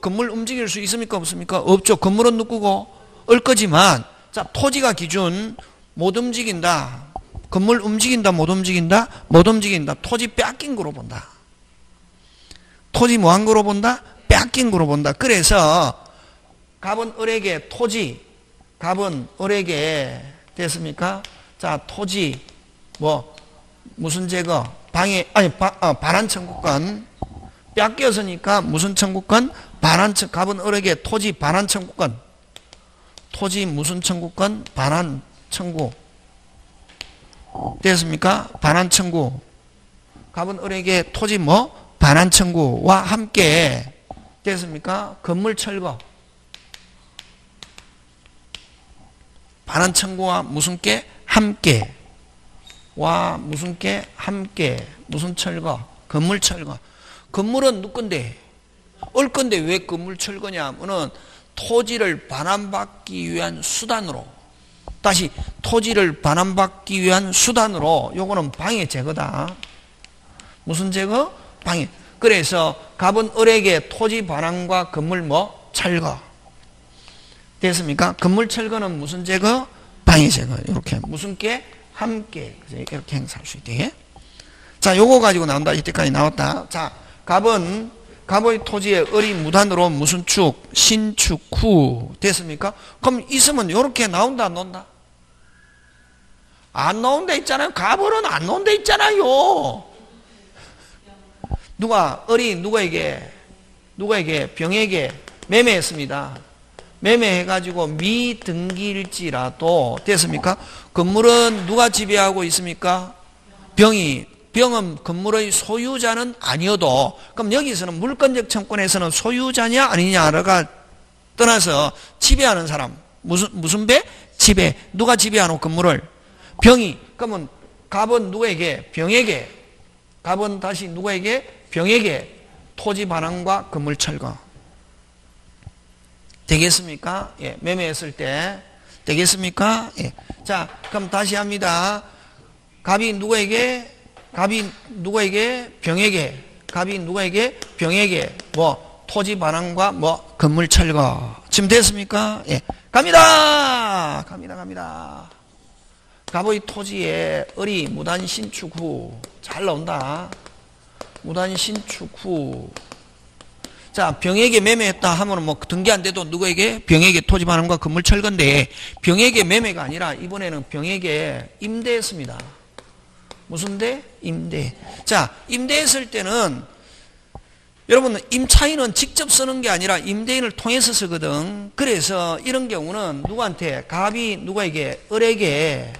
건물 움직일 수 있습니까? 없습니까? 없죠. 건물은 누구고? 을 거지만 자, 토지가 기준 못 움직인다. 건물 움직인다. 못 움직인다. 못 움직인다. 토지 뺏긴 거로 본다. 토지 뭐 한 거로 본다? 뺏긴 거로 본다. 그래서 갑은 을에게 갑은 을에게 됐습니까? 자, 토지 무슨 제거? 반환 청구권. 뺏겼으니까 무슨 청구권? 갑은 을에게 토지 반환 청구권. 토지 무슨 청구권? 반환 청구. 됐습니까? 반환 청구. 갑은 을에게 토지 반환 청구와 함께 됐습니까? 건물 철거. 반환 청구와 무슨 게? 함께. 와, 무슨 께? 함께. 무슨 철거? 건물 철거. 건물은 누군데? 얼건데 왜 건물 철거냐 하면은 토지를 반환받기 위한 수단으로. 다시 토지를 반환받기 위한 수단으로. 요거는 방해 제거다. 무슨 제거? 방해. 그래서 갑은 을에게 토지 반환과 건물 뭐? 철거. 됐습니까? 건물 철거는 무슨 제거? 방해 제거. 이렇게 무슨 께? 함께. 이렇게 행사할 수 있대. 자, 요거 가지고 나온다. 이때까지 나왔다. 자, 갑은 갑의 토지에 을이 무단으로 무슨 축? 신축 후. 됐습니까? 그럼 있으면 요렇게 나온다 안 나온다? 안 나온다 있잖아요. 갑은 안 나온다 있잖아요. 누가 을이 누구에게 병에게 매매했습니다. 매매해가지고 미등기일지라도 됐습니까? 건물은 누가 지배하고 있습니까? 병은 건물의 소유자는 아니어도 그럼 여기서는 물권적 청권에서는 소유자냐 아니냐가 떠나서 지배하는 사람 무슨 배? 지배. 누가 지배하는 건물을? 병이. 그러면 갑은 누구에게? 병에게. 갑은 다시 누구에게? 병에게 토지 반환과 건물 철거. 되겠습니까? 예, 매매했을 때 되겠습니까? 예. 자, 그럼 다시 합니다. 갑이 누구에게? 병에게. 갑이 누구에게? 병에게. 뭐 토지 반환과 뭐 건물 철거. 지금 됐습니까? 예. 갑니다. 갑의 토지에 을이 무단 신축 후. 잘 나온다. 무단 신축 후. 자, 병에게 매매했다 하면은 뭐 등기 안 돼도 누구에게? 병에게 토지 반환과 건물 철거인데 병에게 매매가 아니라 이번에는 병에게 임대했습니다. 무슨 대? 임대. 자, 임대했을 때는 여러분 임차인은 직접 쓰는 게 아니라 임대인을 통해서 쓰거든. 그래서 이런 경우는 누구한테? 갑이 누구에게? 을에게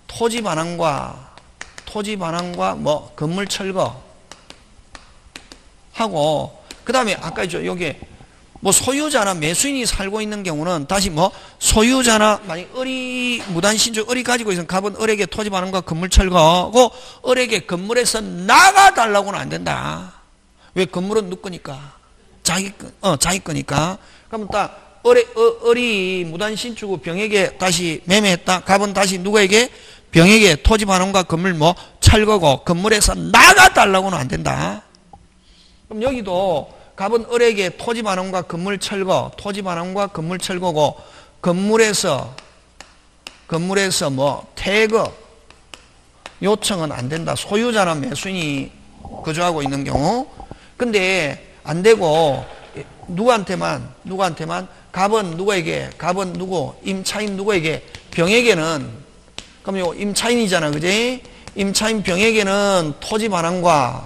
토지 반환과 뭐 건물 철거 하고 그 다음에 아까 여기 뭐 소유자나 매수인이 살고 있는 경우는 다시 뭐 소유자나 만약 을이 무단신축 을이 가지고 있으면 갑은 을에게 토지 반환과 건물 철거하고 을에게 건물에서 나가달라고는 안 된다. 왜? 건물은 누구 거니까? 자기 거니까. 그러면 딱 을이 무단신축 후 병에게 다시 매매했다. 갑은 다시 누구에게? 병에게 토지 반환과 건물 뭐 철거고 건물에서 나가달라고는 안 된다. 그럼 여기도 갑은 을에게 토지 반환과 건물 철거, 토지 반환과 건물 철거고 건물에서 뭐 퇴거 요청은 안 된다. 소유자나 매수인이 거주하고 있는 경우. 근데 안 되고 누구한테만 갑은 누구에게? 갑은 누구? 임차인 누구에게? 병에게는. 그럼 요 임차인이잖아, 그지? 임차인 병에게는 토지 반환과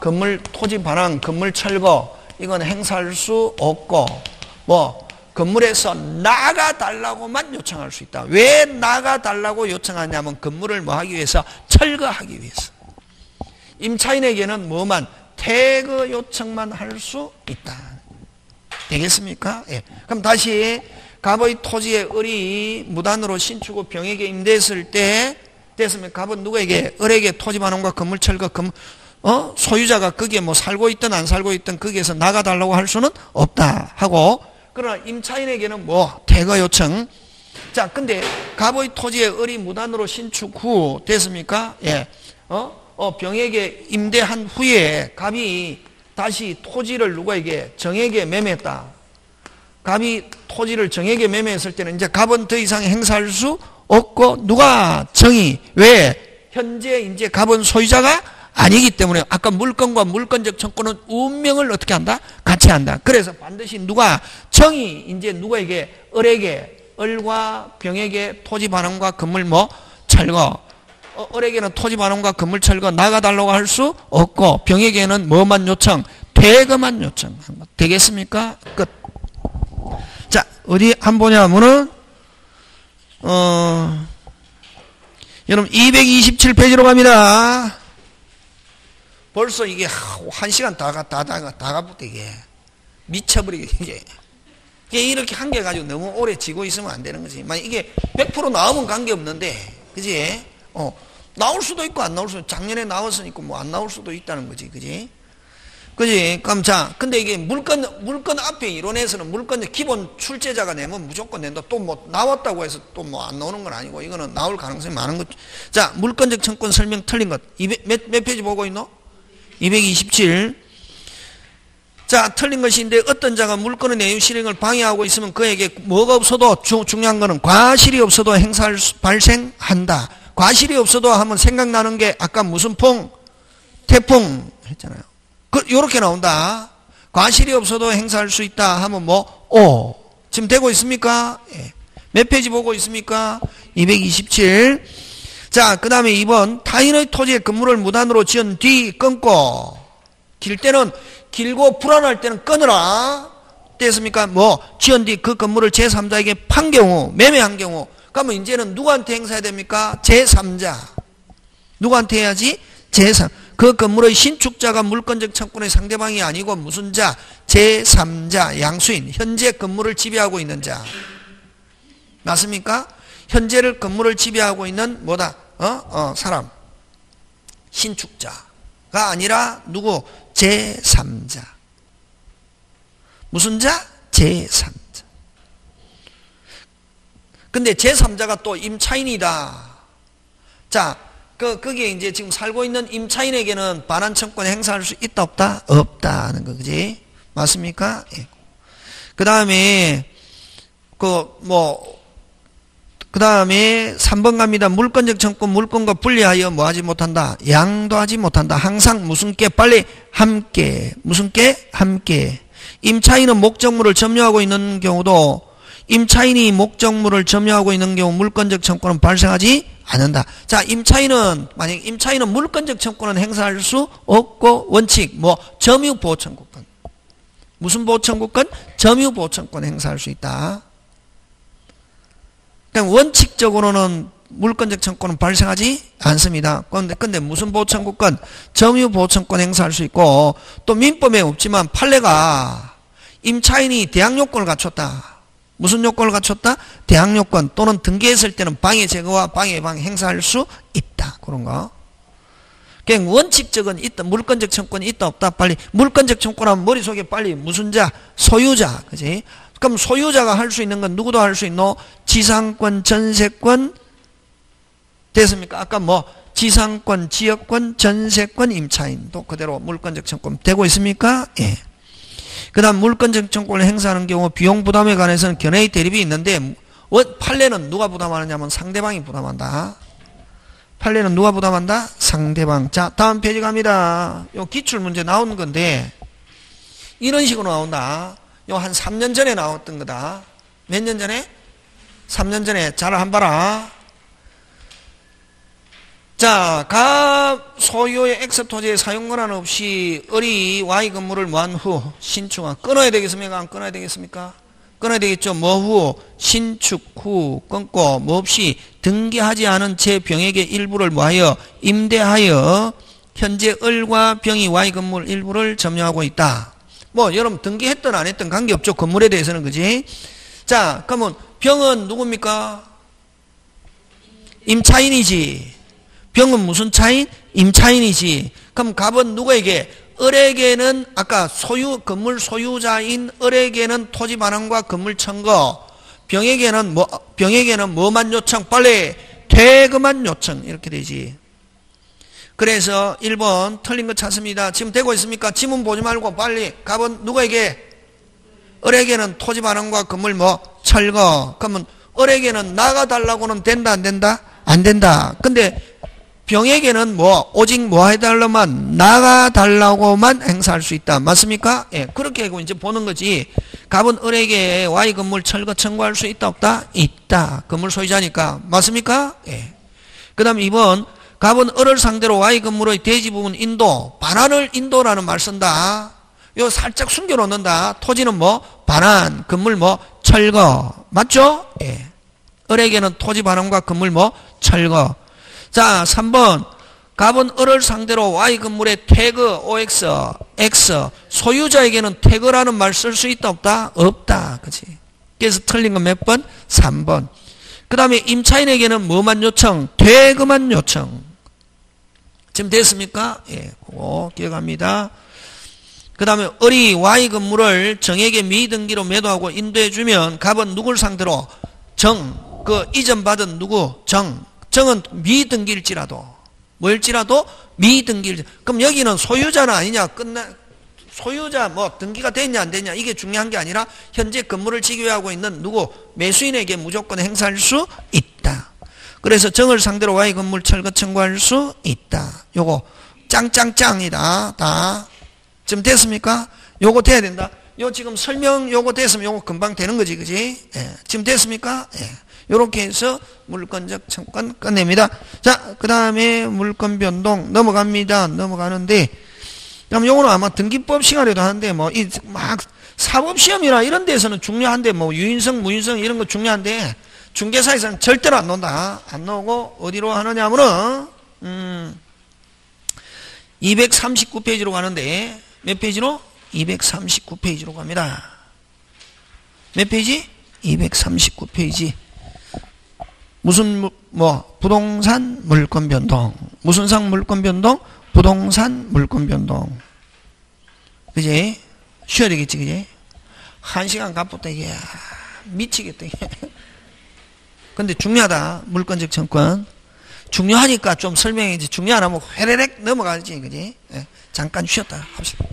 건물 철거 이건 행사할 수 없고 뭐 건물에서 나가달라고만 요청할 수 있다. 왜 나가달라고 요청하냐면 건물을 뭐 하기 위해서? 철거하기 위해서. 임차인에게는 뭐만? 퇴거 요청만 할 수 있다. 되겠습니까? 예. 그럼 다시 갑의 토지에 을이 무단으로 신축 후 병에게 임대했을 때 됐으면 갑은 누구에게? 을에게 토지 반환과 건물 철거 소유자가 거기에 뭐 살고 있든 안 살고 있든 거기에서 나가달라고 할 수는 없다 하고 그러나 임차인에게는 뭐 퇴거 요청. 자, 근데 갑의 토지에 을이 무단으로 신축 후 됐습니까? 예. 병에게 임대한 후에 갑이 다시 토지를 누구에게? 정에게 매매했다. 갑이 토지를 정에게 매매했을 때는 이제 갑은 더 이상 행사할 수 없고 누가? 정이. 왜? 현재 이제 갑은 소유자가 아니기 때문에 아까 물건과 물건적 청구는 운명을 어떻게 한다? 같이 한다. 그래서 반드시 누가? 정이 이제 누구에게? 을에게. 을과 병에게 토지 반환과 건물 뭐 철거. 을에게는 토지 반환과 건물 철거 나가달라고 할 수 없고 병에게는 뭐만 요청? 퇴거만 요청. 되겠습니까? 끝. 자, 어디 한 보냐면은 여러분 227페이지로 갑니다. 벌써 이게 1시간 다 가부터 이게 미쳐버리게 이제 이렇게 한 개 가지고 너무 오래 지고 있으면 안 되는 거지. 만약 이게 100% 나오면 관계없는데, 그지? 나올 수도 있고 안 나올 수도 있고, 작년에 나왔으니까 뭐 안 나올 수도 있다는 거지. 그지? 그지? 그럼 자, 근데 이게 물건 앞에 이론에서는 물건 기본 출제자가 내면 무조건 낸다. 또 뭐 나왔다고 해서 또 뭐 안 나오는 건 아니고, 이거는 나올 가능성이 많은 거죠. 자, 물건적 청권 설명 틀린 것. 몇 페이지 보고 있노? 227. 자, 틀린 것인데 어떤 자가 물건의 내용 실행을 방해하고 있으면 그에게 뭐가 없어도 중요한 거는 과실이 없어도 행사할 발생한다. 과실이 없어도 하면 생각나는 게 아까 무슨 태풍 했잖아요. 요렇게 나온다. 과실이 없어도 행사할 수 있다 하면 지금 되고 있습니까? 예. 몇 페이지 보고 있습니까? 227. 자, 그 다음에 2번. 타인의 토지에 건물을 무단으로 지은 뒤 끊고, 길 때는 길고 불안할 때는 끊으라. 됐습니까? 지은 뒤 그 건물을 제3자에게 판 경우, 매매한 경우, 그러면 이제는 누구한테 행사해야 됩니까? 제3자. 누구한테 해야지? 제3. 그 건물의 신축자가 물건적 청구의 상대방이 아니고 무슨 자? 제3자, 양수인. 현재 건물을 지배하고 있는 자. 맞습니까? 현재를 건물을 지배하고 있는 사람. 신축자가 아니라 누구? 제3자. 무슨 자? 제3자. 근데 제3자가 또 임차인이다. 자, 거기에 이제 지금 살고 있는 임차인에게는 반환 청구권 행사할 수 있다, 없다? 없다는 거, 그지? 맞습니까? 예. 그 다음에, 그 다음에 3번 갑니다. 물건적 청구, 물건과 분리하여 하지 못한다. 양도하지 못한다. 항상 무슨 께? 빨리 함께. 무슨 께? 함께. 임차인은 목적물을 점유하고 있는 경우도 임차인이 목적물을 점유하고 있는 경우 물건적 청구는 발생하지 않는다. 자, 만약 임차인은 물건적 청구는 행사할 수 없고, 원칙, 점유보호청구권. 무슨 보호청구권? 점유보호청구권 행사할 수 있다. 그러니까 원칙적으로는 물건적 청구는 발생하지 않습니다. 근데 무슨 보호청구권? 점유보호청구권 행사할 수 있고, 또 민법에 없지만 판례가 임차인이 대항요건을 갖췄다. 무슨 요건을 갖췄다? 대항요건 또는 등기했을 때는 방해 제거와 방해 예방 행사할 수 있다. 그런 거. 그냥 원칙적은 있다. 물건적 청구권이 있다 없다. 빨리 물건적 청구권하면 머릿속에 빨리 무슨 자? 소유자. 그지? 그럼 소유자가 할 수 있는 건 누구도 할 수 있노? 지상권, 전세권 됐습니까? 아까 지상권, 지역권, 전세권, 임차인도 그대로 물건적 청구권 되고 있습니까? 예. 그 다음 물건적 청구권을 행사하는 경우 비용 부담에 관해서는 견해의 대립이 있는데, 판례는 누가 부담하느냐 하면 상대방이 부담한다. 판례는 누가 부담한다? 상대방. 자, 다음 페이지 갑니다. 요 기출문제 나오는 건데, 이런 식으로 나온다. 요 한 3년 전에 나왔던 거다. 몇 년 전에? 3년 전에. 잘 한 봐라. 자, 갑 소유의 X 토지의 사용 권한 없이 을이 Y 건물을 모한 후 신축한 끊어야 되겠습니까? 안 끊어야 되겠습니까? 끊어야 되겠죠. 후 신축 후 끊고 없이 등기하지 않은 제 병에게 일부를 모하여 임대하여 현재 을과 병이 Y 건물 일부를 점유하고 있다. 여러분 등기했든 안 했든 관계없죠. 건물에 대해서는. 그지? 자, 그러면 병은 누굽니까? 임차인이지. 병은 무슨 차인? 임차인이지. 그럼 갑은 누구에게? 을에게는 아까 건물 소유자인 을에게는 토지 반환과 건물 청거. 병에게는 뭐만 요청? 빨리 퇴금만 요청. 이렇게 되지. 그래서 1번 틀린 거 찾습니다. 지금 되고 있습니까? 지문 보지 말고 빨리 갑은 누구에게? 을에게는 토지 반환과 건물 철거. 그러면 을에게는 나가달라고는 된다 안 된다? 안 된다. 근데 병에게는 오직 해달라만 나가달라고만 행사할 수 있다. 맞습니까? 예, 그렇게 하고 이제 보는 거지. 갑은 을에게 Y 건물 철거 청구할 수 있다 없다? 있다. 건물 소유자니까. 맞습니까? 예. 그 다음 2번 갑은 을을 상대로 Y 건물의 대지 부분 인도, 반환을 인도라는 말 쓴다. 요 살짝 숨겨놓는다. 토지는 반환, 건물 철거. 맞죠? 예. 을에게는 토지 반환과 건물 철거. 자, 3번. 갑은 을을 상대로 Y 건물의 태그, OX, X, 소유자에게는 태그라는 말 쓸 수 있다, 없다? 없다. 그치? 그래서 틀린 건 몇 번? 3번. 그 다음에 임차인에게는 뭐만 요청? 대금만 요청. 지금 됐습니까? 예, 그거 기억합니다. 그 다음에 을이 Y 건물을 정에게 미등기로 매도하고 인도해주면 갑은 누굴 상대로? 정, 그 이전받은 누구? 정은 미등기일지라도 뭐일지라도 미등기일. 그럼 여기는 소유자는 아니냐? 소유자 뭐 등기가 됐냐 안 됐냐 이게 중요한 게 아니라 현재 건물을 지배하고 있는 누구? 매수인에게 무조건 행사할 수 있다. 그래서 정을 상대로 Y 건물 철거 청구할 수 있다. 요거 짱짱짱이다. 다 지금 됐습니까? 요거 돼야 된다. 요 지금 설명 요거 됐으면 요거 금방 되는 거지, 그지? 예. 지금 됐습니까? 예. 요렇게 해서 물권적 청구권 끝냅니다. 자, 그 다음에 물권 변동 넘어갑니다. 넘어가는데, 그럼 요거는 아마 등기법 시간에도 하는데, 뭐, 막, 사법시험이나 이런 데서는 중요한데, 뭐, 유인성, 무인성 이런 거 중요한데, 중개사에서는 절대로 안 논다. 안 나오고, 어디로 하느냐 하면은, 239페이지로 가는데, 몇 페이지로? 239페이지로 갑니다. 몇 페이지? 239페이지. 무슨, 부동산 물권 변동. 무슨 상 물권 변동? 부동산 물권 변동. 그지? 쉬어야 되겠지, 그지? 1시간 갑부터 이게, 미치겠다, 이게. 근데 중요하다. 물권적 청구권. 중요하니까 좀 설명해야지. 중요 안 하면 회레렉 넘어가지, 그지? 예. 잠깐 쉬었다 합시다.